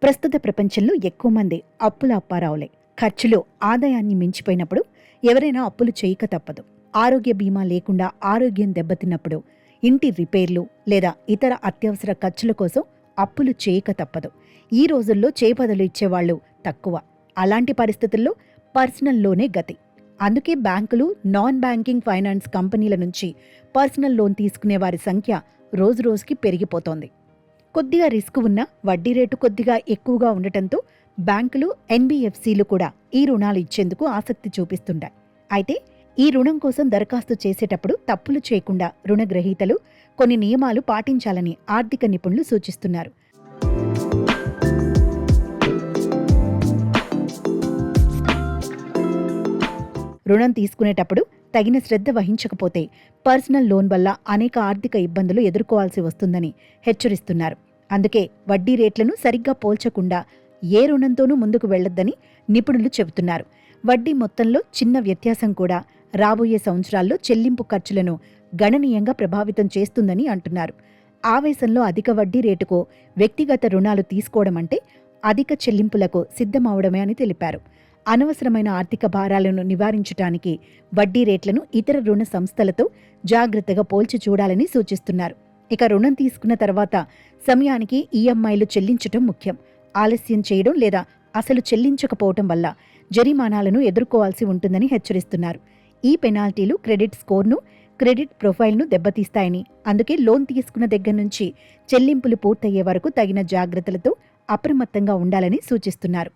ప్రస్తుత ప్రపంచంలో ఎక్కువ మంది అప్పుల అప్పారావులే. ఖర్చులు ఆదాయాన్ని మించిపోయినప్పుడు ఎవరైనా అప్పులు చేయక తప్పదు. ఆరోగ్య బీమా లేకుండా ఆరోగ్యం దెబ్బతిన్నప్పుడు, ఇంటి రిపేర్లు లేదా ఇతర అత్యవసర ఖర్చుల కోసం అప్పులు చేయక తప్పదు. ఈ రోజుల్లో చేపదలు ఇచ్చేవాళ్లు తక్కువ. అలాంటి పరిస్థితుల్లో పర్సనల్ లోనే గతి. అందుకే బ్యాంకులు, నాన్ బ్యాంకింగ్ ఫైనాన్స్ కంపెనీల నుంచి పర్సనల్ లోన్ తీసుకునే వారి సంఖ్య రోజురోజుకి పెరిగిపోతోంది. కొద్దిగా రిస్క్ ఉన్న వడ్డీ రేటు కొద్దిగా ఎక్కువగా ఉండటంతో బ్యాంకులు, ఎన్బిఎఫ్సిలు కూడా ఈ రుణాలు ఇచ్చేందుకు ఆసక్తి చూపిస్తుంటాయి. అయితే ఈ రుణం కోసం దరఖాస్తు చేసేటప్పుడు తప్పులు చేయకుండా రుణగ్రహీతలు కొన్ని నియమాలు పాటించాలని ఆర్థిక నిపుణులు సూచిస్తున్నారు. రుణం తీసుకునేటప్పుడు తగిన శ్రద్ధ వహించకపోతే పర్సనల్ లోన్ వల్ల అనేక ఆర్థిక ఇబ్బందులు ఎదుర్కోవాల్సి వస్తుందని హెచ్చరిస్తున్నారు. అందుకే వడ్డీ రేట్లను సరిగ్గా పోల్చకుండా ఏ రుణంతోనూ ముందుకు వెళ్లొద్దని నిపుణులు చెబుతున్నారు. వడ్డీ మొత్తంలో చిన్న వ్యత్యాసం కూడా రాబోయే సంవత్సరాల్లో చెల్లింపు ఖర్చులను గణనీయంగా ప్రభావితం చేస్తుందని అంటున్నారు. ఆవేశంలో అధిక వడ్డీ రేటుకు వ్యక్తిగత రుణాలు తీసుకోవడం అంటే అధిక చెల్లింపులకు సిద్ధమవడమే అని తెలిపారు. అనవసరమైన ఆర్థిక భారాలను నివారించడానికి వడ్డీ రేట్లను ఇతర రుణ సంస్థలతో జాగ్రత్తగా పోల్చి చూడాలని సూచిస్తున్నారు. ఇక రుణం తీసుకున్న తర్వాత సమయానికి ఈఎంఐలు చెల్లించటం ముఖ్యం. ఆలస్యం చేయడం లేదా అసలు చెల్లించకపోవటం వల్ల జరిమానాలను ఎదుర్కోవాల్సి ఉంటుందని హెచ్చరిస్తున్నారు. ఈ పెనాల్టీలు క్రెడిట్ స్కోర్ను, క్రెడిట్ ప్రొఫైల్ను దెబ్బతీస్తాయని, అందుకే లోన్ తీసుకున్న దగ్గర నుంచి చెల్లింపులు పూర్తయ్యే వరకు తగిన జాగ్రత్తలతో అప్రమత్తంగా ఉండాలని సూచిస్తున్నారు.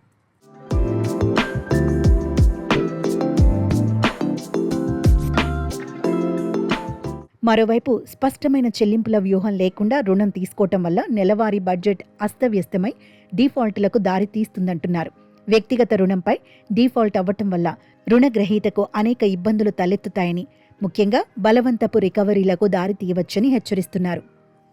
మరోవైపు స్పష్టమైన చెల్లింపుల వ్యూహం లేకుండా రుణం తీసుకోవటం వల్ల నెలవారీ బడ్జెట్ అస్తవ్యస్తమై డిఫాల్ట్లకు దారి తీస్తుందంటున్నారు. వ్యక్తిగత రుణంపై డిఫాల్ట్ అవ్వటం వల్ల రుణగ్రహీతకు అనేక ఇబ్బందులు తలెత్తుతాయని, ముఖ్యంగా బలవంతపు రికవరీలకు దారి తీయవచ్చని హెచ్చరిస్తున్నారు.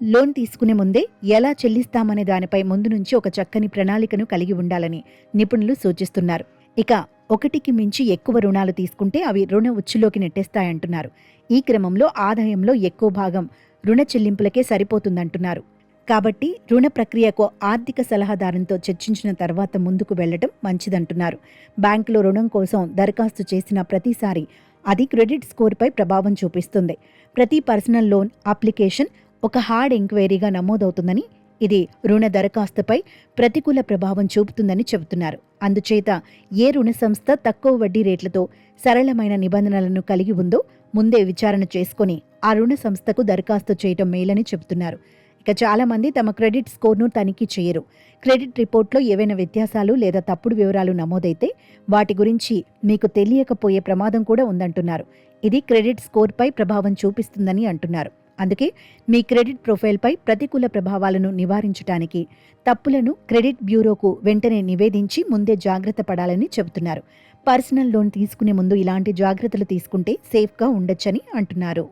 లోన్ తీసుకునే ముందే ఎలా చెల్లిస్తామనే దానిపై ముందు నుంచి ఒక చక్కని ప్రణాళికను కలిగి ఉండాలని నిపుణులు సూచిస్తున్నారు. ఇక ఒకటికి మించి ఎక్కువ రుణాలు తీసుకుంటే అవి రుణ ఉచ్చులోకి నెట్టేస్తాయంటున్నారు. ఈ క్రమంలో ఆదాయంలో ఎక్కువ భాగం రుణ చెల్లింపులకే సరిపోతుందంటున్నారు. కాబట్టి రుణ ప్రక్రియకు ఆర్థిక సలహాదారుతో చర్చించిన తర్వాత ముందుకు వెళ్లడం మంచిదంటున్నారు. బ్యాంకులో రుణం కోసం దరఖాస్తు చేసిన ప్రతిసారి అది క్రెడిట్ స్కోర్పై ప్రభావం చూపిస్తుంది. ప్రతి పర్సనల్ లోన్ అప్లికేషన్ ఒక హార్డ్ ఎంక్వైరీగా నమోదవుతుందని, ఇది రుణ దరఖాస్తుపై ప్రతికూల ప్రభావం చూపుతుందని చెబుతున్నారు. అందుచేత ఏ రుణ సంస్థ తక్కువ వడ్డీ రేట్లతో సరళమైన నిబంధనలను కలిగి ఉందో ముందే విచారణ చేసుకుని ఆ రుణ సంస్థకు దరఖాస్తు చేయటం మేలని చెబుతున్నారు. ఇక చాలా మంది తమ క్రెడిట్ స్కోర్ను తనిఖీ చేయరు. క్రెడిట్ రిపోర్ట్లో ఏవైనా వ్యత్యాసాలు లేదా తప్పుడు వివరాలు నమోదైతే వాటి గురించి మీకు తెలియకపోయే ప్రమాదం కూడా ఉందంటున్నారు. ఇది క్రెడిట్ స్కోర్పై ప్రభావం చూపిస్తుందని అంటున్నారు. అందుకే మీ క్రెడిట్ ప్రొఫైల్పై ప్రతికూల ప్రభావాలను నివారించడానికి తప్పులను క్రెడిట్ బ్యూరోకు వెంటనే నివేదించి ముందే జాగ్రత్త పడాలని చెబుతున్నారు. పర్సనల్ లోన్ తీసుకునే ముందు ఇలాంటి జాగ్రత్తలు తీసుకుంటే సేఫ్గా ఉండొచ్చని అంటున్నారు.